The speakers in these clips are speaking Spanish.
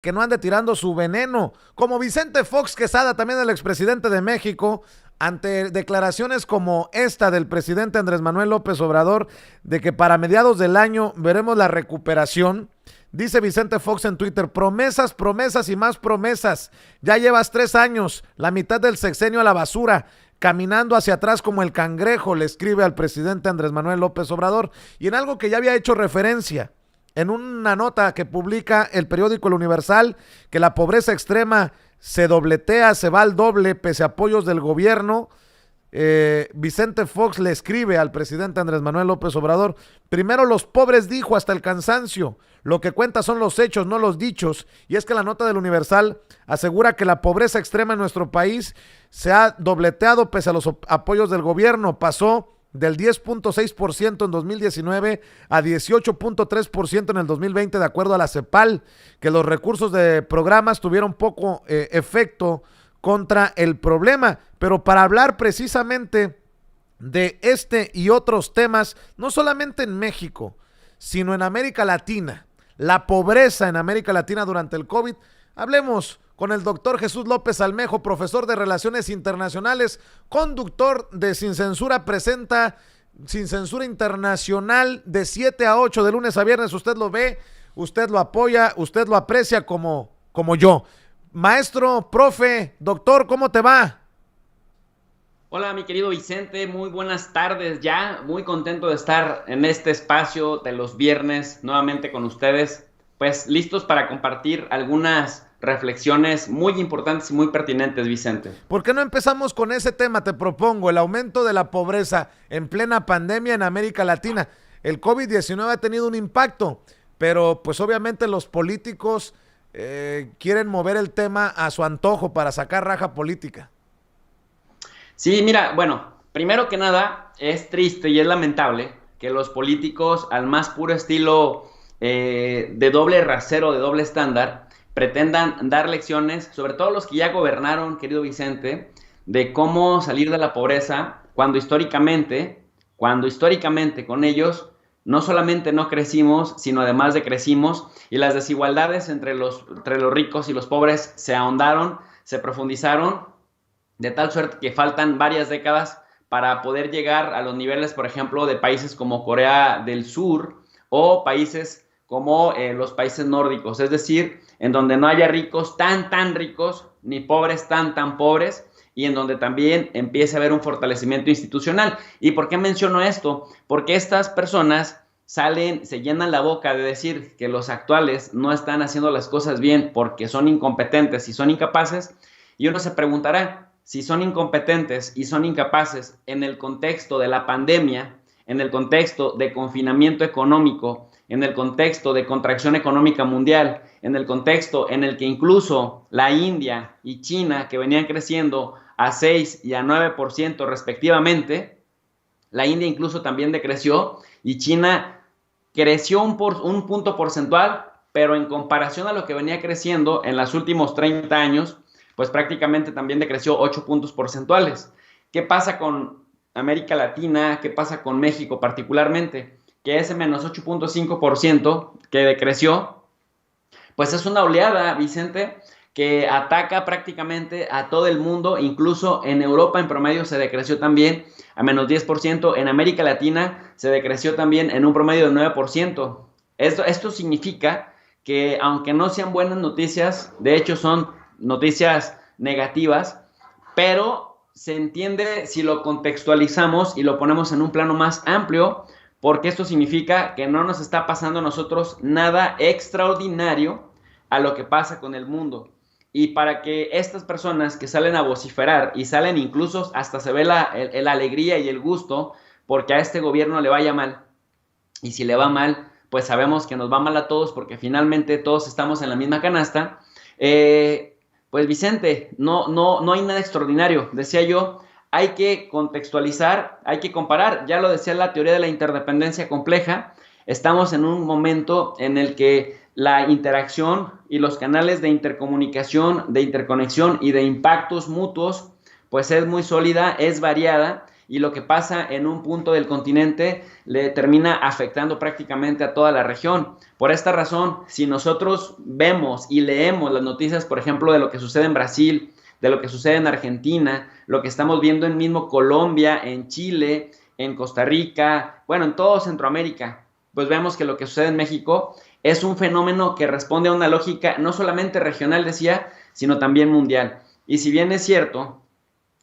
que no ande tirando su veneno, como Vicente Fox Quesada, también el expresidente de México, ante declaraciones como esta del presidente Andrés Manuel López Obrador, de que para mediados del año veremos la recuperación. Dice Vicente Fox en Twitter: promesas, promesas y más promesas. Ya llevas 3 años, la mitad del sexenio a la basura, caminando hacia atrás como el cangrejo, le escribe al presidente Andrés Manuel López Obrador. Y en algo que ya había hecho referencia, en una nota que publica el periódico El Universal, que la pobreza extrema se dobletea, se va al doble pese a apoyos del gobierno. Vicente Fox le escribe al presidente Andrés Manuel López Obrador: primero los pobres, dijo, hasta el cansancio. Lo que cuenta son los hechos, no los dichos. Y es que la nota del Universal asegura que la pobreza extrema en nuestro país se ha dobleteado pese a los apoyos del gobierno. Pasó del 10.6% en 2019 a 18.3% en el 2020, de acuerdo a la CEPAL, que los recursos de programas tuvieron poco efecto contra el problema. Pero para hablar precisamente de este y otros temas, no solamente en México, sino en América Latina, la pobreza en América Latina durante el COVID, hablemos con el doctor Jesús López Almejo, profesor de Relaciones Internacionales, conductor de Sin Censura presenta Sin Censura Internacional de 7 a 8 de lunes a viernes. Usted lo ve, usted lo apoya, usted lo aprecia como yo. Maestro, profe, doctor, ¿cómo te va? Hola, mi querido Vicente, muy buenas tardes ya, muy contento de estar en este espacio de los viernes nuevamente con ustedes, pues listos para compartir algunas reflexiones muy importantes y muy pertinentes, Vicente. ¿Por qué no empezamos con ese tema? Te propongo el aumento de la pobreza en plena pandemia en América Latina. El COVID-19 ha tenido un impacto, pero pues obviamente los políticos quieren mover el tema a su antojo para sacar raja política. Sí, mira, bueno, primero que nada, es triste y es lamentable que los políticos, al más puro estilo de doble rasero, de doble estándar, pretendan dar lecciones, sobre todo los que ya gobernaron, querido Vicente, de cómo salir de la pobreza, cuando históricamente con ellos no solamente no crecimos, sino además de crecimos, y las desigualdades entre los ricos y los pobres se ahondaron, se profundizaron, de tal suerte que faltan varias décadas para poder llegar a los niveles, por ejemplo, de países como Corea del Sur o países como los países nórdicos, es decir, en donde no haya ricos tan ricos, ni pobres tan pobres, y en donde también empiece a haber un fortalecimiento institucional. ¿Y por qué menciono esto? Porque estas personas salen, se llenan la boca de decir que los actuales no están haciendo las cosas bien porque son incompetentes y son incapaces, y uno se preguntará, si son incompetentes y son incapaces en el contexto de la pandemia, en el contexto de confinamiento económico, en el contexto de contracción económica mundial, en el contexto en el que incluso la India y China, que venían creciendo a 6 y a 9% respectivamente, la India incluso también decreció y China creció un punto porcentual, pero en comparación a lo que venía creciendo en los últimos 30 años, pues prácticamente también decreció 8 puntos porcentuales. ¿Qué pasa con América Latina? ¿Qué pasa con México particularmente? Que ese menos 8.5% que decreció, pues es una oleada, Vicente, que ataca prácticamente a todo el mundo, incluso en Europa en promedio se decreció también a menos 10%, en América Latina se decreció también en un promedio de 9%. Esto significa que aunque no sean buenas noticias, de hecho son noticias negativas, pero se entiende si lo contextualizamos y lo ponemos en un plano más amplio, porque esto significa que no nos está pasando a nosotros nada extraordinario a lo que pasa con el mundo. Y para que estas personas que salen a vociferar y salen incluso hasta se ve la alegría y el gusto porque a este gobierno le vaya mal, y si le va mal, pues sabemos que nos va mal a todos porque finalmente todos estamos en la misma canasta, pues Vicente, no hay nada extraordinario. Decía yo, hay que contextualizar, hay que comparar. Ya lo decía la teoría de la interdependencia compleja. Estamos en un momento en el que la interacción y los canales de intercomunicación, de interconexión y de impactos mutuos, pues es muy sólida, es variada, y lo que pasa en un punto del continente le termina afectando prácticamente a toda la región. Por esta razón, si nosotros vemos y leemos las noticias, por ejemplo, de lo que sucede en Brasil, de lo que sucede en Argentina, lo que estamos viendo en mismo Colombia, en Chile, en Costa Rica, bueno, en todo Centroamérica, pues vemos que lo que sucede en México es un fenómeno que responde a una lógica no solamente regional, decía, sino también mundial. Y si bien es cierto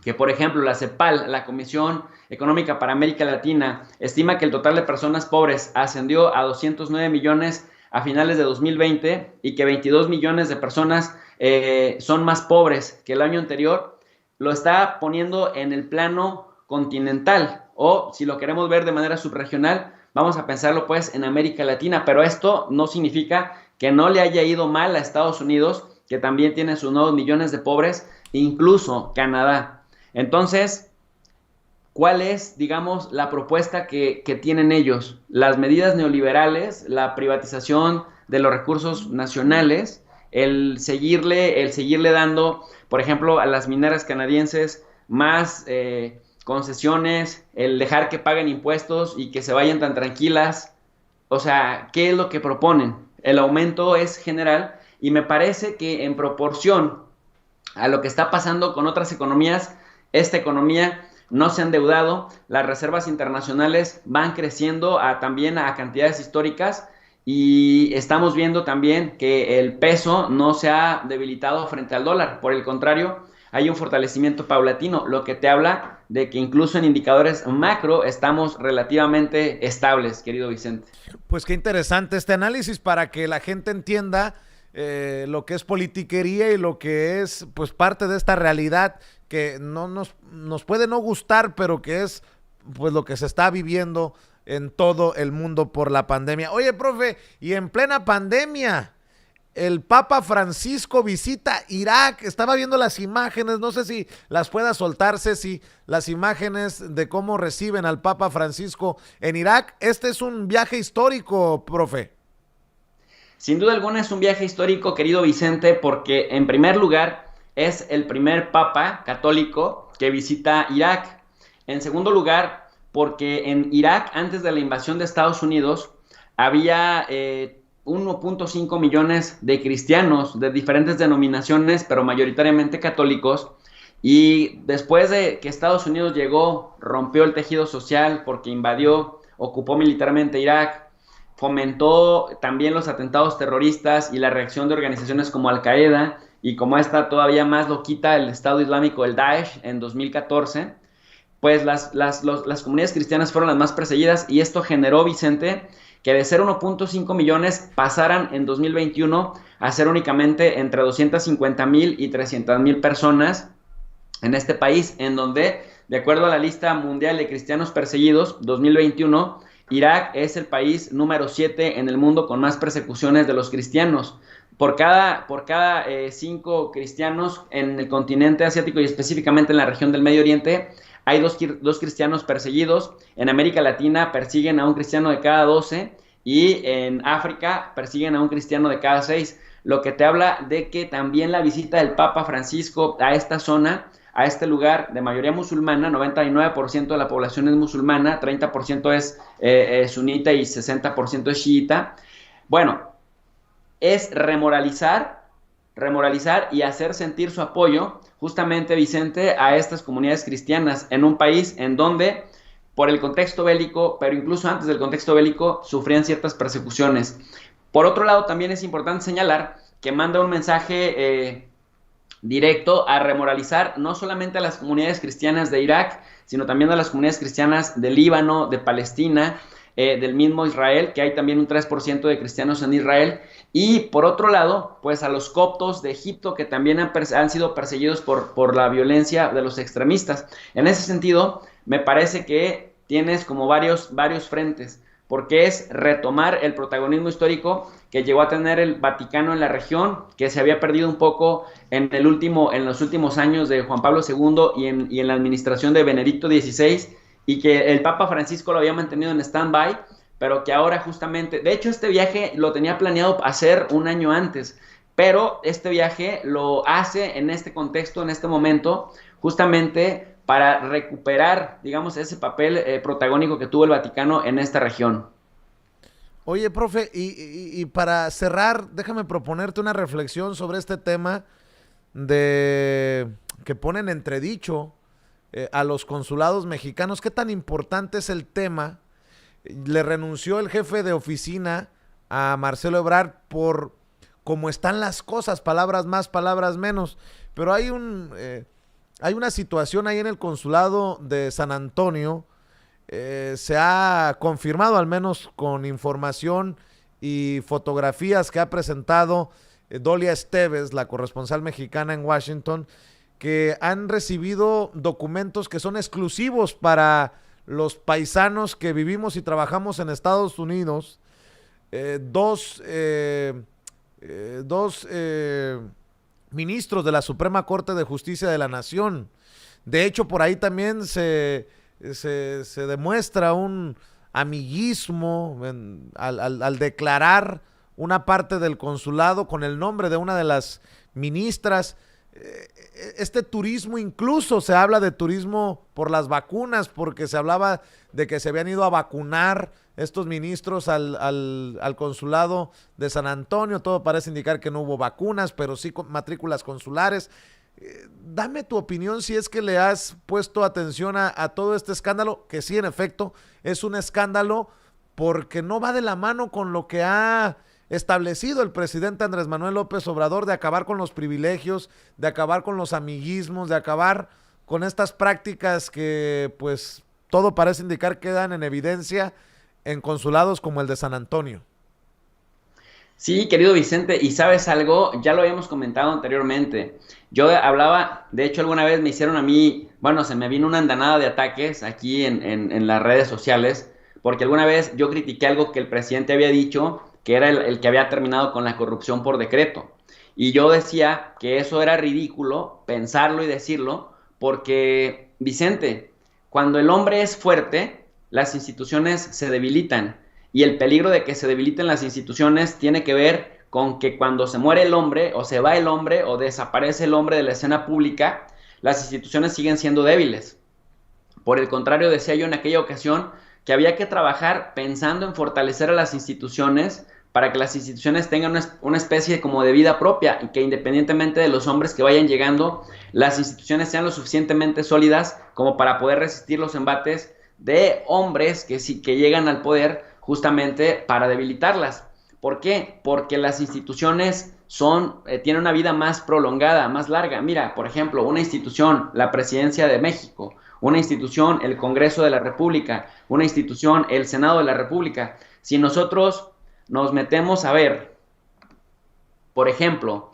que, por ejemplo, la CEPAL, la Comisión Económica para América Latina, estima que el total de personas pobres ascendió a 209 millones a finales de 2020 y que 22 millones de personas son más pobres que el año anterior, lo está poniendo en el plano continental, o si lo queremos ver de manera subregional, vamos a pensarlo pues en América Latina, pero esto no significa que no le haya ido mal a Estados Unidos, que también tiene sus nuevos millones de pobres, incluso Canadá. Entonces, ¿cuál es, digamos, la propuesta que tienen ellos? Las medidas neoliberales, la privatización de los recursos nacionales, el seguirle dando, por ejemplo, a las mineras canadienses más concesiones, el dejar que paguen impuestos y que se vayan tan tranquilas. O sea, ¿qué es lo que proponen? El aumento es general y me parece que en proporción a lo que está pasando con otras economías, esta economía no se ha endeudado, las reservas internacionales van creciendo también a cantidades históricas y estamos viendo también que el peso no se ha debilitado frente al dólar, por el contrario, hay un fortalecimiento paulatino, lo que te habla de que incluso en indicadores macro estamos relativamente estables, querido Vicente. Pues qué interesante este análisis para que la gente entienda lo que es politiquería y lo que es pues parte de esta realidad que no nos puede no gustar, pero que es pues lo que se está viviendo en todo el mundo por la pandemia. Oye, profe, y en plena pandemia, el Papa Francisco visita Irak. Estaba viendo las imágenes, no sé si las pueda soltarse, si las imágenes de cómo reciben al Papa Francisco en Irak. Este es un viaje histórico, profe. Sin duda alguna es un viaje histórico, querido Vicente, porque en primer lugar es el primer papa católico que visita Irak. En segundo lugar, porque en Irak, antes de la invasión de Estados Unidos, había 1.5 millones de cristianos de diferentes denominaciones, pero mayoritariamente católicos. Y después de que Estados Unidos llegó, rompió el tejido social porque invadió, ocupó militarmente Irak, fomentó también los atentados terroristas y la reacción de organizaciones como Al-Qaeda y como esta todavía más loquita, el Estado Islámico, el Daesh, en 2014, pues las comunidades cristianas fueron las más perseguidas y esto generó, Vicente, que de ser 1.5 millones pasaran en 2021 a ser únicamente entre 250,000 y 300,000 personas en este país, en donde, de acuerdo a la lista mundial de cristianos perseguidos, 2021, Irak es el país número 7 en el mundo con más persecuciones de los cristianos. Por cada 5 cristianos en el continente asiático y específicamente en la región del Medio Oriente, hay dos cristianos perseguidos. En América Latina persiguen a un cristiano de cada 12 y en África persiguen a un cristiano de cada 6, lo que te habla de que también la visita del Papa Francisco a esta zona, a este lugar de mayoría musulmana, 99% de la población es musulmana, 30% es sunita y 60% es chiita. Bueno, es remoralizar y hacer sentir su apoyo justamente, Vicente, a estas comunidades cristianas en un país en donde, por el contexto bélico, pero incluso antes del contexto bélico, sufrían ciertas persecuciones. Por otro lado, también es importante señalar que manda un mensaje directo a remoralizar no solamente a las comunidades cristianas de Irak, sino también a las comunidades cristianas de Líbano, de Palestina, del mismo Israel, que hay también un 3% de cristianos en Israel, y por otro lado, pues a los coptos de Egipto, que también han sido perseguidos por la violencia de los extremistas. En ese sentido, me parece que tienes como varios frentes, porque es retomar el protagonismo histórico que llegó a tener el Vaticano en la región, que se había perdido un poco en los últimos años de Juan Pablo II y en la administración de Benedicto XVI, y que el Papa Francisco lo había mantenido en stand-by, pero que ahora justamente, de hecho este viaje lo tenía planeado hacer un año antes, pero este viaje lo hace en este contexto, en este momento, justamente para recuperar, digamos, ese papel protagónico que tuvo el Vaticano en esta región. Oye, profe, y para cerrar, déjame proponerte una reflexión sobre este tema de que ponen entredicho a los consulados mexicanos. ¿Qué tan importante es el tema? Le renunció el jefe de oficina a Marcelo Ebrard por cómo están las cosas, palabras más, palabras menos. Pero hay una situación ahí en el consulado de San Antonio. Se ha confirmado, al menos con información y fotografías que ha presentado Dolia Esteves, la corresponsal mexicana en Washington, que han recibido documentos que son exclusivos para los paisanos que vivimos y trabajamos en Estados Unidos. Dos ministros de la Suprema Corte de Justicia de la Nación. De hecho, por ahí también se demuestra un amiguismo al declarar una parte del consulado con el nombre de una de las ministras. Este turismo, incluso se habla de turismo por las vacunas, porque se hablaba de que se habían ido a vacunar estos ministros al consulado de San Antonio. Todo parece indicar que no hubo vacunas, pero sí matrículas consulares. Dame tu opinión si es que le has puesto atención a todo este escándalo, que sí, en efecto, es un escándalo porque no va de la mano con lo que ha establecido el presidente Andrés Manuel López Obrador, de acabar con los privilegios, de acabar con los amiguismos, de acabar con estas prácticas que pues todo parece indicar quedan en evidencia en consulados como el de San Antonio. Sí, querido Vicente, y sabes algo, ya lo habíamos comentado anteriormente. Yo hablaba, de hecho alguna vez me hicieron a mí, bueno, se me vino una andanada de ataques aquí en las redes sociales, porque alguna vez yo critiqué algo que el presidente había dicho, que era el que había terminado con la corrupción por decreto. Y yo decía que eso era ridículo, pensarlo y decirlo, porque, Vicente, cuando el hombre es fuerte, las instituciones se debilitan. Y el peligro de que se debiliten las instituciones tiene que ver con que cuando se muere el hombre, o se va el hombre, o desaparece el hombre de la escena pública, las instituciones siguen siendo débiles. Por el contrario, decía yo en aquella ocasión que había que trabajar pensando en fortalecer a las instituciones para que las instituciones tengan una especie como de vida propia y que independientemente de los hombres que vayan llegando, las instituciones sean lo suficientemente sólidas como para poder resistir los embates de hombres que llegan al poder justamente para debilitarlas. ¿Por qué? Porque las instituciones tienen una vida más prolongada, más larga. Mira, por ejemplo, una institución, la Presidencia de México, una institución, el Congreso de la República, una institución, el Senado de la República. Si nosotros nos metemos a ver, por ejemplo,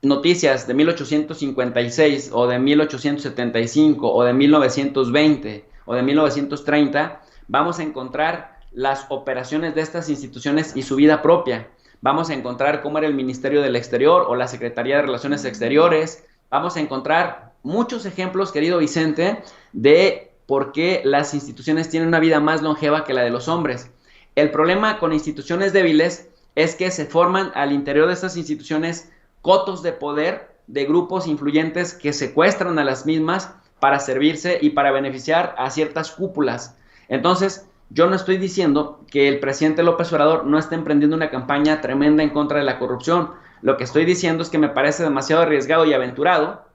noticias de 1856 o de 1875 o de 1920 o de 1930, vamos a encontrar las operaciones de estas instituciones y su vida propia. Vamos a encontrar cómo era el Ministerio del Exterior o la Secretaría de Relaciones Exteriores. Vamos a encontrar muchos ejemplos, querido Vicente, de por qué las instituciones tienen una vida más longeva que la de los hombres. El problema con instituciones débiles es que se forman al interior de estas instituciones cotos de poder de grupos influyentes que secuestran a las mismas para servirse y para beneficiar a ciertas cúpulas. Entonces, yo no estoy diciendo que el presidente López Obrador no esté emprendiendo una campaña tremenda en contra de la corrupción. Lo que estoy diciendo es que me parece demasiado arriesgado y aventurado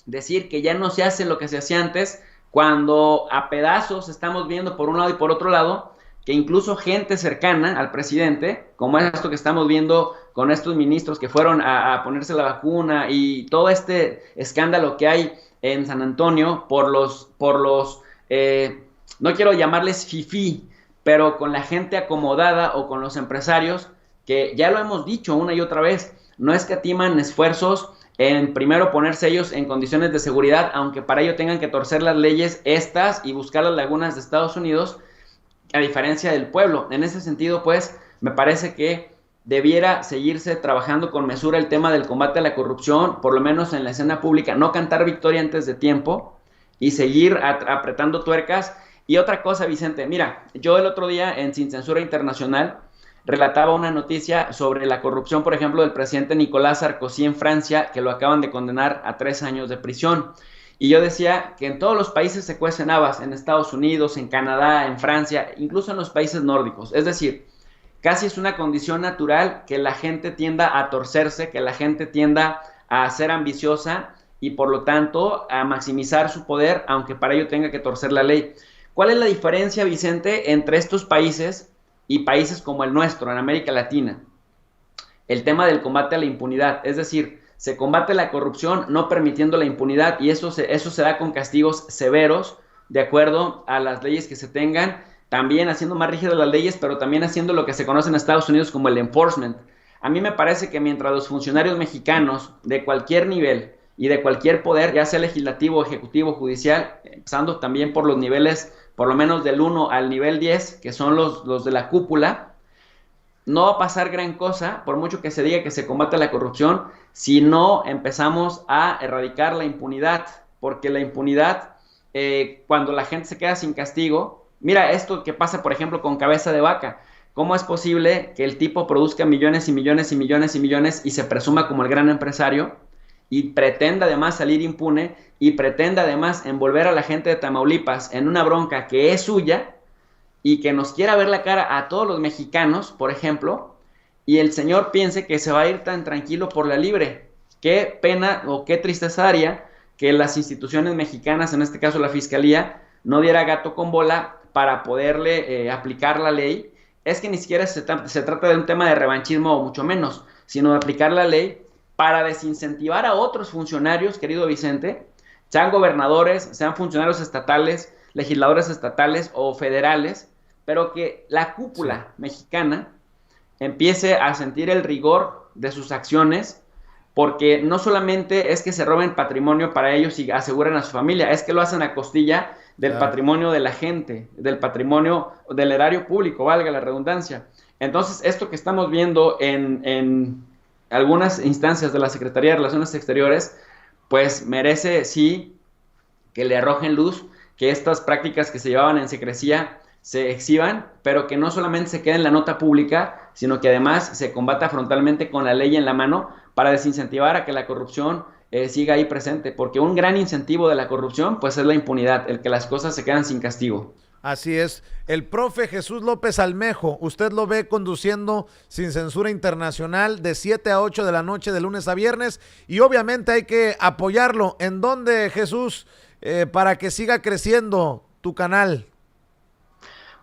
decir que ya no se hace lo que se hacía antes, cuando a pedazos estamos viendo por un lado y por otro lado que incluso gente cercana al presidente, como esto que estamos viendo con estos ministros que fueron a ponerse la vacuna y todo este escándalo que hay en San Antonio por los no quiero llamarles fifí, pero con la gente acomodada o con los empresarios, que ya lo hemos dicho una y otra vez, no escatiman esfuerzos en primero ponerse ellos en condiciones de seguridad, aunque para ello tengan que torcer las leyes estas y buscar las lagunas de Estados Unidos, a diferencia del pueblo. En ese sentido, pues, me parece que debiera seguirse trabajando con mesura el tema del combate a la corrupción, por lo menos en la escena pública, no cantar victoria antes de tiempo y seguir apretando tuercas. Y otra cosa, Vicente, mira, yo el otro día en Sin Censura Internacional relataba una noticia sobre la corrupción, por ejemplo, del presidente Nicolás Sarkozy en Francia, que lo acaban de condenar a 3 años de prisión. Y yo decía que en todos los países se cuecen habas, en Estados Unidos, en Canadá, en Francia, incluso en los países nórdicos. Es decir, casi es una condición natural que la gente tienda a torcerse, que la gente tienda a ser ambiciosa y por lo tanto a maximizar su poder, aunque para ello tenga que torcer la ley. ¿Cuál es la diferencia, Vicente, entre estos países y países como el nuestro, en América Latina? El tema del combate a la impunidad, es decir, se combate la corrupción no permitiendo la impunidad y eso se da con castigos severos de acuerdo a las leyes que se tengan, también haciendo más rígidas las leyes, pero también haciendo lo que se conoce en Estados Unidos como el enforcement. A mí me parece que mientras los funcionarios mexicanos de cualquier nivel y de cualquier poder, ya sea legislativo, ejecutivo, judicial, empezando también por los niveles, por lo menos del 1 al nivel 10, que son los de la cúpula, no va a pasar gran cosa, por mucho que se diga que se combate la corrupción, si no empezamos a erradicar la impunidad, porque la impunidad, cuando la gente se queda sin castigo, mira esto que pasa, por ejemplo, con Cabeza de Vaca. ¿Cómo es posible que el tipo produzca millones y millones y millones y millones y se presuma como el gran empresario y pretenda además salir impune y pretenda además envolver a la gente de Tamaulipas en una bronca que es suya y que nos quiera ver la cara a todos los mexicanos, por ejemplo, y el señor piense que se va a ir tan tranquilo por la libre? Qué pena o qué tristeza daría que las instituciones mexicanas, en este caso la Fiscalía, no diera gato con bola para poderle aplicar la ley. Es que ni siquiera se trata de un tema de revanchismo o mucho menos, sino de aplicar la ley para desincentivar a otros funcionarios, querido Vicente, sean gobernadores, sean funcionarios estatales, legisladores estatales o federales, pero que la cúpula mexicana empiece a sentir el rigor de sus acciones, porque no solamente es que se roben patrimonio para ellos y aseguren a su familia, es que lo hacen a costilla del patrimonio de la gente, del patrimonio del erario público, valga la redundancia. Entonces, esto que estamos viendo en algunas instancias de la Secretaría de Relaciones Exteriores, pues merece sí que le arrojen luz, que estas prácticas que se llevaban en secrecía se exhiban, pero que no solamente se quede en la nota pública, sino que además se combata frontalmente con la ley en la mano para desincentivar a que la corrupción siga ahí presente, porque un gran incentivo de la corrupción pues es la impunidad, el que las cosas se quedan sin castigo. Así es. El profe Jesús López Almejo, usted lo ve conduciendo Sin Censura Internacional de 7 a 8 de la noche de lunes a viernes y obviamente hay que apoyarlo. ¿En dónde, Jesús, para que siga creciendo tu canal?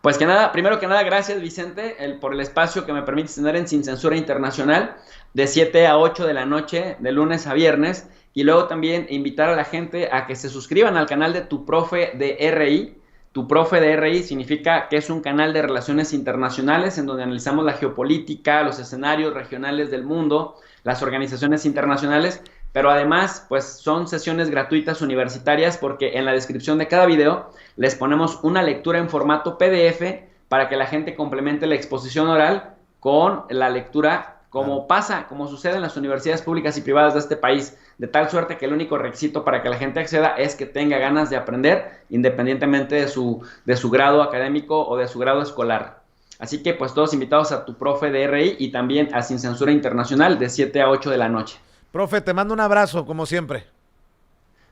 Pues que nada, primero que nada, gracias Vicente por el espacio que me permite tener en Sin Censura Internacional de 7 a 8 de la noche, de lunes a viernes, y luego también invitar a la gente a que se suscriban al canal de Tu Profe de RI. Tu Profe de RI significa que es un canal de relaciones internacionales en donde analizamos la geopolítica, los escenarios regionales del mundo, las organizaciones internacionales, pero además pues son sesiones gratuitas universitarias porque en la descripción de cada video les ponemos una lectura en formato PDF para que la gente complemente la exposición oral con la lectura como sucede en las universidades públicas y privadas de este país, de tal suerte que el único requisito para que la gente acceda es que tenga ganas de aprender, independientemente de su grado académico o de su grado escolar. Así que pues todos invitados a Tu Profe de RI y también a Sin Censura Internacional de 7 a 8 de la noche. Profe, te mando un abrazo, como siempre.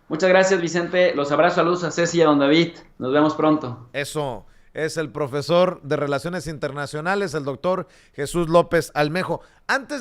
Muchas gracias, Vicente. Los abrazos, saludos a Ceci y a don David. Nos vemos pronto. Eso es el profesor de Relaciones Internacionales, el doctor Jesús López Almejo. Antes de